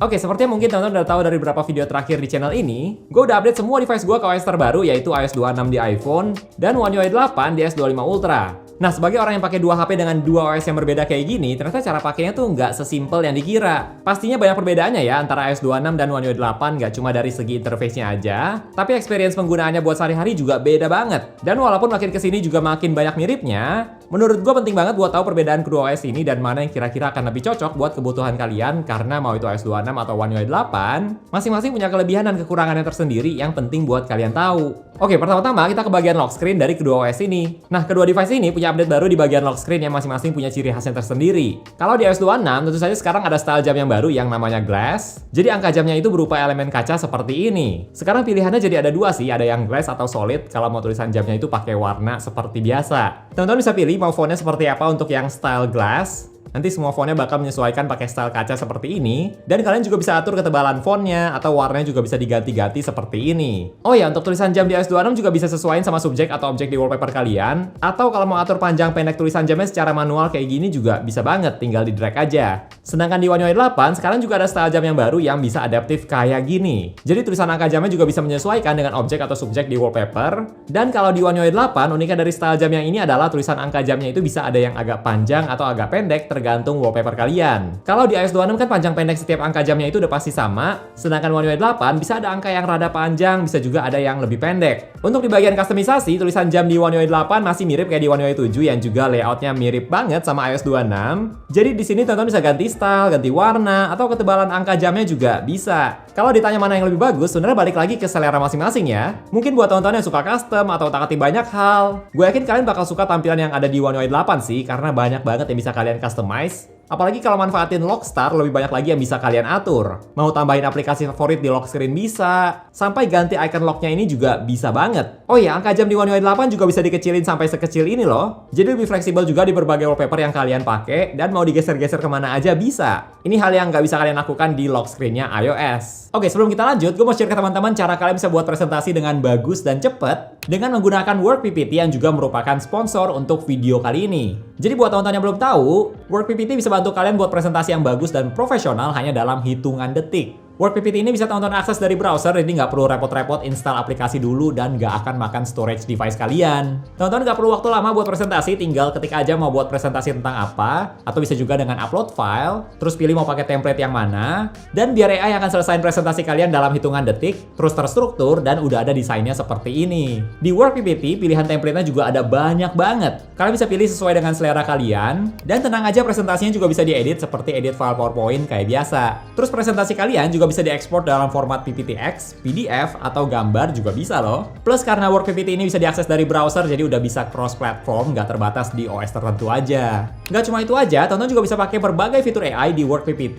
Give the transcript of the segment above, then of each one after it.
Oke, seperti yang mungkin teman-teman udah tahu dari beberapa video terakhir di channel ini, gue udah update semua device gue ke OS terbaru yaitu iOS 26 di iPhone dan One UI 8 di S25 Ultra. Nah, sebagai orang yang pakai dua HP dengan dua OS yang berbeda kayak gini, ternyata cara pakainya tuh nggak sesimpel yang dikira. Pastinya banyak perbedaannya ya antara iOS 26 dan One UI 8, nggak cuma dari segi interface-nya aja, tapi experience penggunaannya buat sehari-hari juga beda banget. Dan walaupun makin kesini juga makin banyak miripnya, menurut gue penting banget buat tahu perbedaan kedua OS ini dan mana yang kira-kira akan lebih cocok buat kebutuhan kalian, karena mau itu iOS 26 atau One UI 8, masing-masing punya kelebihan dan kekurangannya tersendiri yang penting buat kalian tahu. Oke, pertama-tama kita ke bagian lock screen dari kedua OS ini. Nah, kedua device ini punya update baru di bagian lock screen yang masing-masing punya ciri khasnya tersendiri. Kalau di iOS 26, tentu saja sekarang ada style jam yang baru yang namanya glass. Jadi angka jamnya itu berupa elemen kaca seperti ini. Sekarang pilihannya jadi ada dua sih, ada yang glass atau solid kalau mau tulisan jamnya itu pakai warna seperti biasa. Teman-teman bisa pilih mau fontnya seperti apa untuk yang style glass. Nanti semua fontnya bakal menyesuaikan pakai style kaca seperti ini. Dan kalian juga bisa atur ketebalan fontnya atau warnanya juga bisa diganti-ganti seperti ini. Oh ya, untuk tulisan jam di iOS 26 juga bisa sesuaiin sama subjek atau objek di wallpaper kalian. Atau kalau mau atur panjang pendek tulisan jamnya secara manual kayak gini juga bisa banget, tinggal di drag aja. Sedangkan di One UI 8, sekarang juga ada style jam yang baru yang bisa adaptif kayak gini. Jadi tulisan angka jamnya juga bisa menyesuaikan dengan objek atau subjek di wallpaper. Dan kalau di One UI 8, uniknya dari style jam yang ini adalah tulisan angka jamnya itu bisa ada yang agak panjang atau agak pendek tergantung wallpaper kalian. Kalau di iOS 26 kan panjang pendek setiap angka jamnya itu udah pasti sama, sedangkan One UI 8 bisa ada angka yang rada panjang, bisa juga ada yang lebih pendek. Untuk di bagian kustomisasi, tulisan jam di One UI 8 masih mirip kayak di One UI 7 yang juga layoutnya mirip banget sama iOS 26. Jadi di sini teman-teman bisa ganti style, ganti warna, atau ketebalan angka jamnya juga bisa. Kalau ditanya mana yang lebih bagus, sebenarnya balik lagi ke selera masing-masing ya. Mungkin buat teman-teman yang suka custom atau otak-atik banyak hal, gue yakin kalian bakal suka tampilan yang ada di One UI 8 sih, karena banyak banget yang bisa kalian customize. Apalagi kalau manfaatin Lockstar, lebih banyak lagi yang bisa kalian atur. Mau tambahin aplikasi favorit di lock screen bisa, sampai ganti icon locknya ini juga bisa banget. Oh ya, angka jam di One UI 8 juga bisa dikecilin sampai sekecil ini loh. Jadi lebih fleksibel juga di berbagai wallpaper yang kalian pakai, dan mau digeser-geser kemana aja bisa. Ini hal yang nggak bisa kalian lakukan di lock screen-nya iOS. Oke, sebelum kita lanjut, gue mau share ke teman-teman cara kalian bisa buat presentasi dengan bagus dan cepet dengan menggunakan Work PPT yang juga merupakan sponsor untuk video kali ini. Jadi buat teman-teman yang belum tahu, Work PPT bisa bantu kalian buat presentasi yang bagus dan profesional hanya dalam hitungan detik. Work PPT ini bisa teman-teman akses dari browser, jadi nggak perlu repot-repot install aplikasi dulu dan nggak akan makan storage device kalian. Teman-teman nggak perlu waktu lama buat presentasi, tinggal ketik aja mau buat presentasi tentang apa, atau bisa juga dengan upload file, terus pilih mau pakai template yang mana, dan biar AI akan selesaiin presentasi kalian dalam hitungan detik, terus terstruktur, dan udah ada desainnya seperti ini. Di Work PPT, pilihan template-nya juga ada banyak banget. Kalian bisa pilih sesuai dengan selera kalian, dan tenang aja presentasinya juga bisa diedit seperti edit file PowerPoint kayak biasa. Terus presentasi kalian juga bisa diekspor dalam format PPTX, PDF, atau gambar juga bisa loh. Plus karena Work PPT ini bisa diakses dari browser, jadi udah bisa cross-platform, nggak terbatas di OS tertentu aja. Nggak cuma itu aja, teman-teman juga bisa pakai berbagai fitur AI di Work PPT,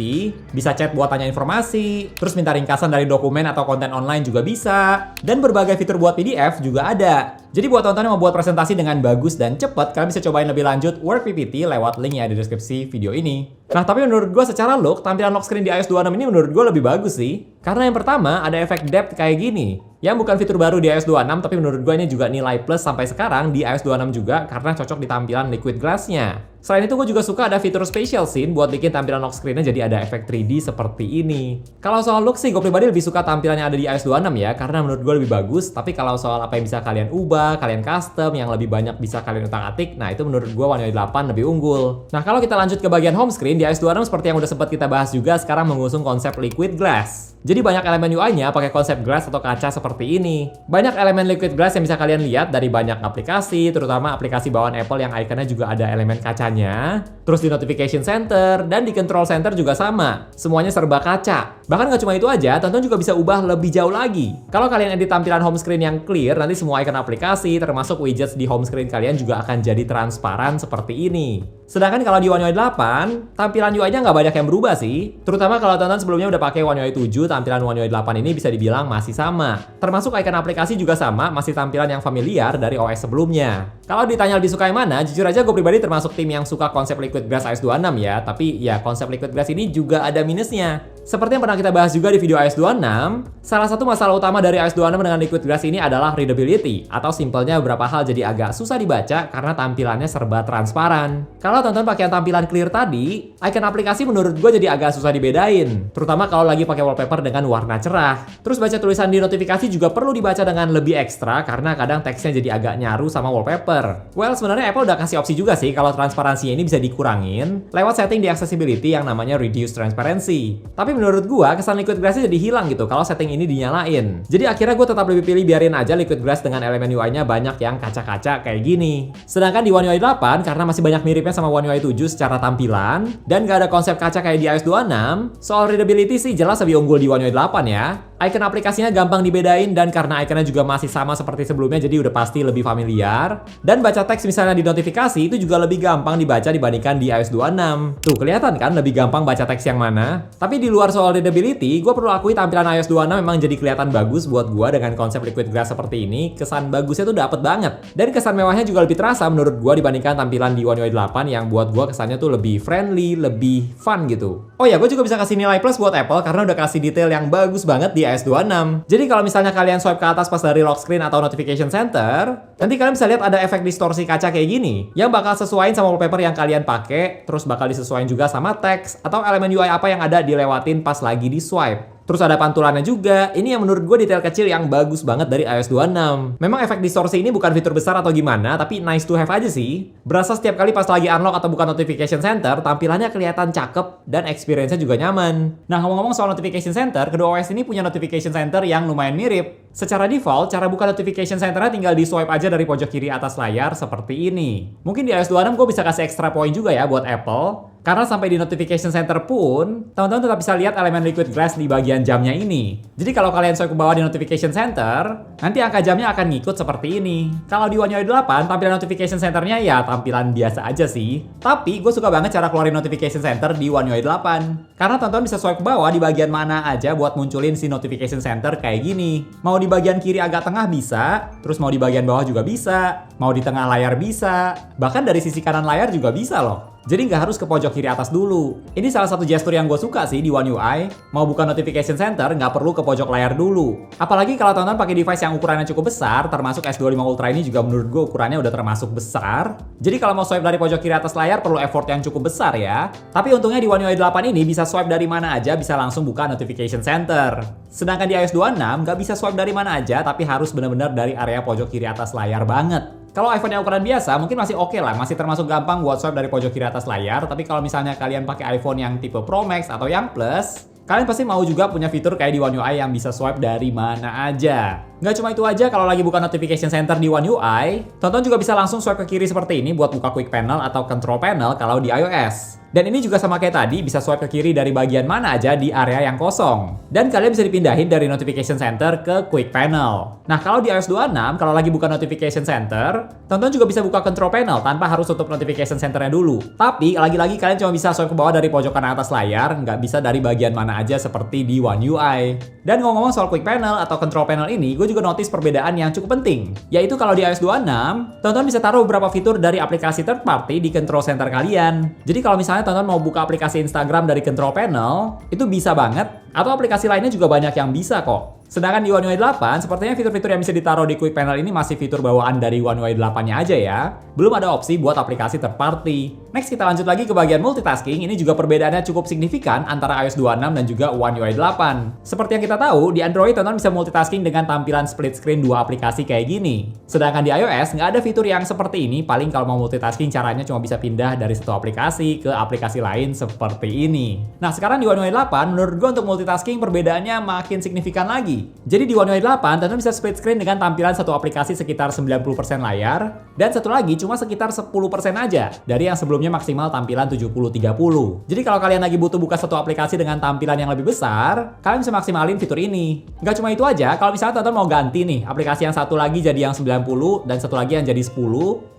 bisa chat buat tanya informasi, terus minta ringkasan dari dokumen atau konten online juga bisa, dan berbagai fitur buat PDF juga ada. Jadi buat teman-teman yang mau buat presentasi dengan bagus dan cepat, kalian bisa cobain lebih lanjut Work PPT lewat link ya di deskripsi video ini. Nah, tapi menurut gue secara look, tampilan lock screen di iOS 26 ini menurut gue lebih bagus sih. Karena yang pertama, ada efek depth kayak gini. Yang bukan fitur baru di iOS 26, tapi menurut gue ini juga nilai plus sampai sekarang di iOS 26 juga karena cocok di tampilan liquid glass-nya. Selain itu, gue juga suka ada fitur spatial scene buat bikin tampilan lock screen-nya jadi ada efek 3D seperti ini. Kalau soal look sih, gue pribadi lebih suka tampilan yang ada di iOS 26 ya, karena menurut gue lebih bagus. Tapi kalau soal apa yang bisa kalian ubah, kalian custom, yang lebih banyak bisa kalian utak-atik, nah itu menurut gue One UI 8 lebih unggul. Nah, kalau kita lanjut ke bagian home screen, di iOS 26 seperti yang udah sempat kita bahas juga, sekarang mengusung konsep liquid glass. Jadi banyak elemen UI-nya pakai konsep glass atau kaca seperti ini. Banyak elemen liquid glass yang bisa kalian lihat dari banyak aplikasi, terutama aplikasi bawaan Apple yang ikonnya juga ada elemen kacanya. Terus di notification center dan di control center juga sama. Semuanya serba kaca. Bahkan nggak cuma itu aja, teman-teman juga bisa ubah lebih jauh lagi. Kalau kalian edit tampilan home screen yang clear, nanti semua icon aplikasi termasuk widgets di home screen kalian juga akan jadi transparan seperti ini. Sedangkan kalau di One UI 8, tampilan UI-nya nggak banyak yang berubah sih. Terutama kalau teman-teman sebelumnya udah pakai One UI 7, tampilan One UI 8 ini bisa dibilang masih sama. Termasuk icon aplikasi juga sama, masih tampilan yang familiar dari OS sebelumnya. Kalau ditanya lebih suka yang mana, jujur aja gue pribadi termasuk tim yang suka konsep liquid glass iOS 26 ya. Tapi ya konsep liquid glass ini juga ada minusnya. Seperti yang pernah kita bahas juga di video iOS 26, salah satu masalah utama dari iOS 26 dengan Liquid Glass ini adalah readability, atau simpelnya beberapa hal jadi agak susah dibaca karena tampilannya serba transparan. Kalau tonton pakai yang tampilan clear tadi, icon aplikasi menurut gue jadi agak susah dibedain, terutama kalau lagi pakai wallpaper dengan warna cerah. Terus baca tulisan di notifikasi juga perlu dibaca dengan lebih ekstra karena kadang teksnya jadi agak nyaru sama wallpaper. Well, sebenarnya Apple udah kasih opsi juga sih kalau transparansinya ini bisa dikurangin lewat setting di accessibility yang namanya reduce transparency. Tapi menurut gua kesan Liquid Glass jadi hilang gitu kalau setting ini dinyalain. Jadi akhirnya gue tetap lebih pilih biarin aja Liquid Glass dengan elemen UI-nya banyak yang kaca-kaca kayak gini. Sedangkan di One UI 8 karena masih banyak miripnya sama One UI 7 secara tampilan dan gak ada konsep kaca kayak di iOS 26, soal readability sih jelas lebih unggul di One UI 8 ya. Icon aplikasinya gampang dibedain dan karena iconnya juga masih sama seperti sebelumnya jadi udah pasti lebih familiar. Dan baca teks misalnya di notifikasi itu juga lebih gampang dibaca dibandingkan di iOS 26. Tuh kelihatan kan lebih gampang baca teks yang mana? Tapi di luar soal readability, gue perlu akui tampilan iOS 26 memang jadi kelihatan bagus buat gue dengan konsep Liquid Glass seperti ini. Kesan bagusnya tuh dapet banget. Dan kesan mewahnya juga lebih terasa menurut gue dibandingkan tampilan di One UI 8 yang buat gue kesannya tuh lebih friendly, lebih fun gitu. Oh ya, gue juga bisa kasih nilai plus buat Apple karena udah kasih detail yang bagus banget di iOS 26. Jadi kalau misalnya kalian swipe ke atas pas dari lock screen atau notification center, nanti kalian bisa lihat ada efek distorsi kaca kayak gini, yang bakal sesuaiin sama wallpaper yang kalian pakai, terus bakal disesuaiin juga sama teks atau elemen UI apa yang ada dilewatin pas lagi di swipe. Terus ada pantulannya juga, ini yang menurut gue detail kecil yang bagus banget dari iOS 26. Memang efek distorsi ini bukan fitur besar atau gimana, tapi nice to have aja sih. Berasa setiap kali pas lagi unlock atau buka notification center, tampilannya kelihatan cakep dan experience-nya juga nyaman. Nah ngomong-ngomong soal notification center, kedua OS ini punya notification center yang lumayan mirip. Secara default, cara buka notification center-nya tinggal di swipe aja dari pojok kiri atas layar seperti ini. Mungkin di iOS 26 gue bisa kasih extra point juga ya buat Apple. Karena sampai di notification center pun, teman-teman tetap bisa lihat elemen Liquid Glass di bagian jamnya ini. Jadi kalau kalian swipe ke bawah di notification center, nanti angka jamnya akan ngikut seperti ini. Kalau di One UI 8, tampilan notification centernya ya tampilan biasa aja sih. Tapi gue suka banget cara keluarin notification center di One UI 8. Karena teman-teman bisa swipe ke bawah di bagian mana aja buat munculin si notification center kayak gini. Mau di bagian kiri agak tengah bisa, terus mau di bagian bawah juga bisa, mau di tengah layar bisa, bahkan dari sisi kanan layar juga bisa loh. Jadi nggak harus ke pojok kiri atas dulu. Ini salah satu gestur yang gue suka sih di One UI. Mau buka notification center nggak perlu ke pojok layar dulu. Apalagi kalau teman-teman pakai device yang ukurannya cukup besar, termasuk S25 Ultra ini juga menurut gue ukurannya udah termasuk besar. Jadi kalau mau swipe dari pojok kiri atas layar perlu effort yang cukup besar ya. Tapi untungnya di One UI 8 ini bisa swipe dari mana aja, bisa langsung buka notification center. Sedangkan di iOS 26 nggak bisa swipe dari mana aja, tapi harus benar-benar dari area pojok kiri atas layar banget. Kalau iPhone yang ukuran biasa mungkin masih oke lah, masih termasuk gampang buat swipe dari pojok kiri atas layar. Tapi kalau misalnya kalian pakai iPhone yang tipe Pro Max atau yang Plus, kalian pasti mau juga punya fitur kayak di One UI yang bisa swipe dari mana aja. Nggak cuma itu aja, kalau lagi buka notification center di One UI, tonton juga bisa langsung swipe ke kiri seperti ini buat buka quick panel atau control panel kalau di iOS. Dan ini juga sama kayak tadi, bisa swipe ke kiri dari bagian mana aja di area yang kosong. Dan kalian bisa dipindahin dari notification center ke quick panel. Nah kalau di iOS 26, kalau lagi buka notification center, tonton juga bisa buka control panel tanpa harus tutup notification centernya dulu. Tapi lagi-lagi kalian cuma bisa swipe ke bawah dari pojok kanan atas layar, nggak bisa dari bagian mana aja seperti di One UI. Dan ngomong-ngomong soal quick panel atau control panel ini, gue juga notice perbedaan yang cukup penting. Yaitu kalau di iOS 26, tonton bisa taruh beberapa fitur dari aplikasi third party di control center kalian. Jadi kalau misalnya tonton mau buka aplikasi Instagram dari control panel, itu bisa banget. Atau aplikasi lainnya juga banyak yang bisa kok. Sedangkan di One UI 8, sepertinya fitur-fitur yang bisa ditaruh di quick panel ini masih fitur bawaan dari One UI 8-nya aja ya. Belum ada opsi buat aplikasi third party. Next kita lanjut lagi ke bagian multitasking. Ini juga perbedaannya cukup signifikan antara iOS 26 dan juga One UI 8. Seperti yang kita tahu, di Android tonton bisa multitasking dengan tampilan split screen dua aplikasi kayak gini. Sedangkan di iOS nggak ada fitur yang seperti ini. Paling kalau mau multitasking caranya cuma bisa pindah dari satu aplikasi ke aplikasi lain seperti ini. Nah sekarang di One UI 8, menurut gue untuk multitasking perbedaannya makin signifikan lagi. Jadi di One UI 8, teman bisa split screen dengan tampilan satu aplikasi sekitar 90% layar, dan satu lagi cuma sekitar 10% aja, dari yang sebelumnya maksimal tampilan 70-30. Jadi kalau kalian lagi butuh buka satu aplikasi dengan tampilan yang lebih besar, kalian bisa maksimalin fitur ini. Nggak cuma itu aja, kalau misalnya teman mau ganti nih, aplikasi yang satu lagi jadi yang 90, dan satu lagi yang jadi 10,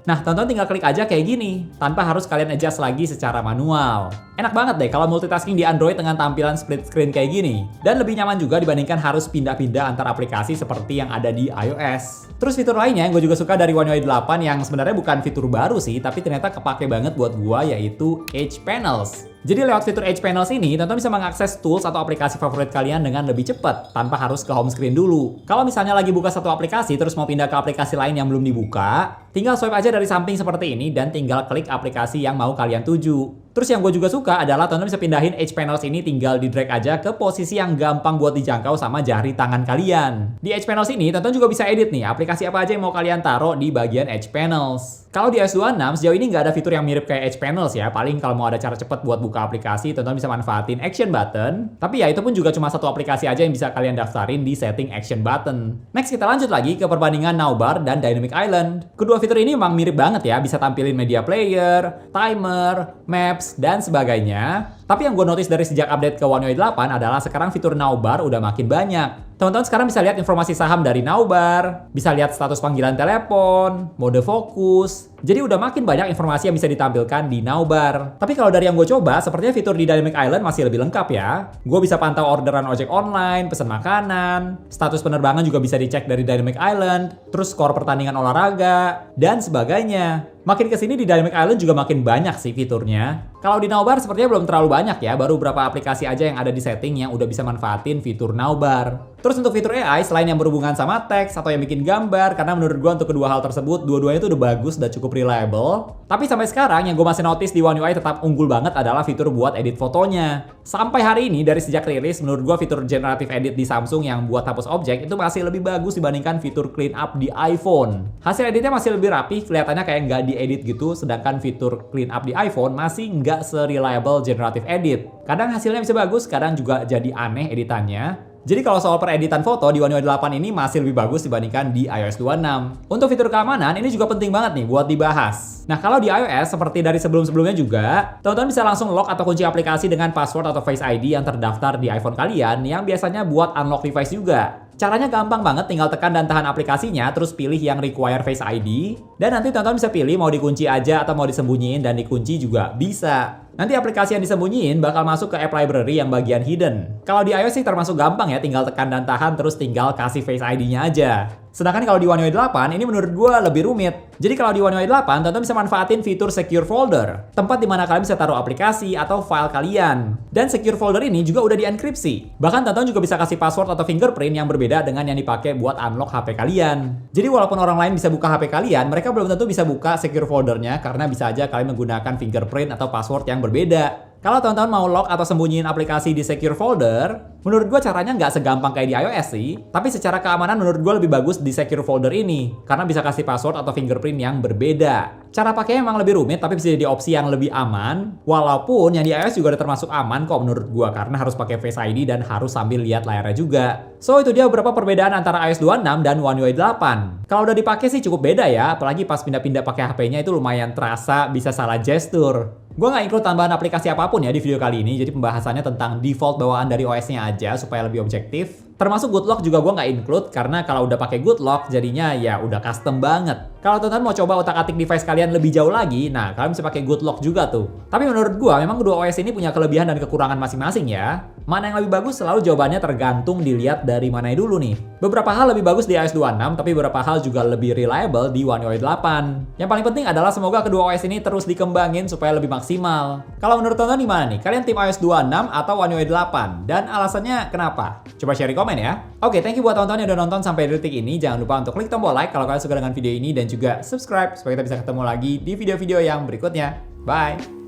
nah tonton tinggal klik aja kayak gini, tanpa harus kalian adjust lagi secara manual. Enak banget deh kalau multitasking di Android dengan tampilan split screen kayak gini. Dan lebih nyaman juga dibandingkan harus pindah-pindah antar aplikasi seperti yang ada di iOS. Terus fitur lainnya yang gue juga suka dari One UI 8 yang sebenarnya bukan fitur baru sih, tapi ternyata kepake banget buat gue, yaitu Edge Panels. Jadi lewat fitur Edge Panels ini, tonton bisa mengakses tools atau aplikasi favorit kalian dengan lebih cepat, tanpa harus ke home screen dulu. Kalau misalnya lagi buka satu aplikasi, terus mau pindah ke aplikasi lain yang belum dibuka, tinggal swipe aja dari samping seperti ini, dan tinggal klik aplikasi yang mau kalian tuju. Terus yang gue juga suka adalah tonton bisa pindahin Edge Panels ini tinggal di drag aja ke posisi yang gampang buat dijangkau sama jari tangan kalian. Di Edge Panels ini, tonton juga bisa edit nih, aplikasi apa aja yang mau kalian taruh di bagian Edge Panels. Kalau di iOS 26, sejauh ini nggak ada fitur yang mirip kayak Edge Panels ya. Paling kalau mau ada cara cepat buat buka aplikasi, tonton bisa manfaatin Action Button. Tapi ya itu pun juga cuma satu aplikasi aja yang bisa kalian daftarin di setting Action Button. Next kita lanjut lagi ke perbandingan Nowbar dan Dynamic Island. Kedua fitur ini memang mirip banget ya, bisa tampilin media player, timer, maps, dan sebagainya. Tapi yang gue notice dari sejak update ke One UI 8 adalah sekarang fitur Nowbar udah makin banyak. Teman-teman sekarang bisa lihat informasi saham dari Nowbar, bisa lihat status panggilan telepon, mode fokus. Jadi udah makin banyak informasi yang bisa ditampilkan di Nowbar. Tapi kalau dari yang gue coba, sepertinya fitur di Dynamic Island masih lebih lengkap ya. Gue bisa pantau orderan ojek online, pesan makanan, status penerbangan juga bisa dicek dari Dynamic Island, terus skor pertandingan olahraga, dan sebagainya. Makin kesini di Dynamic Island juga makin banyak sih fiturnya. Kalau di Nowbar sepertinya belum terlalu banyak ya, baru beberapa aplikasi aja yang ada di setting yang udah bisa manfaatin fitur Nowbar. Terus untuk fitur AI, selain yang berhubungan sama teks atau yang bikin gambar, karena menurut gue untuk kedua hal tersebut, dua-duanya itu udah bagus, udah cukup reliable. Tapi sampai sekarang yang gue masih notice di One UI tetap unggul banget adalah fitur buat edit fotonya. Sampai hari ini dari sejak rilis, menurut gue fitur generative edit di Samsung yang buat hapus objek itu masih lebih bagus dibandingkan fitur clean up di iPhone. Hasil editnya masih lebih rapi, kelihatannya kayak nggak diedit gitu, sedangkan fitur clean up di iPhone masih nggak se-reliable generative edit. Kadang hasilnya bisa bagus, kadang juga jadi aneh editannya. Jadi kalau soal pereditan foto di One UI 8 ini masih lebih bagus dibandingkan di iOS 26. Untuk fitur keamanan ini juga penting banget nih buat dibahas. Nah kalau di iOS seperti dari sebelum-sebelumnya juga, teman-teman bisa langsung lock atau kunci aplikasi dengan password atau Face ID yang terdaftar di iPhone kalian yang biasanya buat unlock device juga. Caranya gampang banget, tinggal tekan dan tahan aplikasinya, terus pilih yang require Face ID, dan nanti teman-teman bisa pilih mau dikunci aja atau mau disembunyiin, dan dikunci juga bisa. Nanti aplikasi yang disembunyiin bakal masuk ke app library yang bagian hidden. Kalau di iOS sih termasuk gampang ya, tinggal tekan dan tahan terus tinggal kasih Face ID-nya aja. Sedangkan kalau di One UI 8 ini menurut gue lebih rumit. Jadi kalau di One UI 8 teman-teman bisa manfaatin fitur Secure Folder, tempat di mana kalian bisa taruh aplikasi atau file kalian. Dan Secure Folder ini juga udah dienkripsi. Bahkan teman-teman juga bisa kasih password atau fingerprint yang berbeda dengan yang dipakai buat unlock HP kalian. Jadi walaupun orang lain bisa buka HP kalian, mereka belum tentu bisa buka Secure Foldernya karena bisa aja kalian menggunakan fingerprint atau password yang berbeda. Kalau teman-teman mau lock atau sembunyiin aplikasi di Secure Folder, menurut gue caranya nggak segampang kayak di iOS sih. Tapi secara keamanan menurut gue lebih bagus di Secure Folder ini, karena bisa kasih password atau fingerprint yang berbeda. Cara pakainya emang lebih rumit, tapi bisa jadi opsi yang lebih aman. Walaupun yang di iOS juga udah termasuk aman kok menurut gue, karena harus pakai Face ID dan harus sambil lihat layarnya juga. So itu dia beberapa perbedaan antara iOS 26 dan One UI 8. Kalau udah dipakai sih cukup beda ya, apalagi pas pindah-pindah pakai HP-nya itu lumayan terasa bisa salah gesture. Gue nggak include tambahan aplikasi apapun ya di video kali ini, jadi pembahasannya tentang default bawaan dari OS-nya aja supaya lebih objektif. Termasuk good lock juga gue nggak include, karena kalau udah pakai good lock jadinya ya udah custom banget. Kalau teman-teman mau coba otak-atik device kalian lebih jauh lagi, nah kalian bisa pakai good lock juga tuh. Tapi menurut gue memang kedua OS ini punya kelebihan dan kekurangan masing-masing ya. Mana yang lebih bagus selalu jawabannya tergantung dilihat dari mana dulu nih. Beberapa hal lebih bagus di iOS 26, tapi beberapa hal juga lebih reliable di One UI 8. Yang paling penting adalah semoga kedua OS ini terus dikembangin supaya lebih maksimal. Kalau menurut teman-teman gimana nih? Kalian tim iOS 26 atau One UI 8? Dan alasannya kenapa? Coba share di komen ya. Oke, thank you buat teman-teman yang udah nonton sampai detik ini. Jangan lupa untuk klik tombol like kalau kalian suka dengan video ini dan juga subscribe supaya kita bisa ketemu lagi di video-video yang berikutnya. Bye!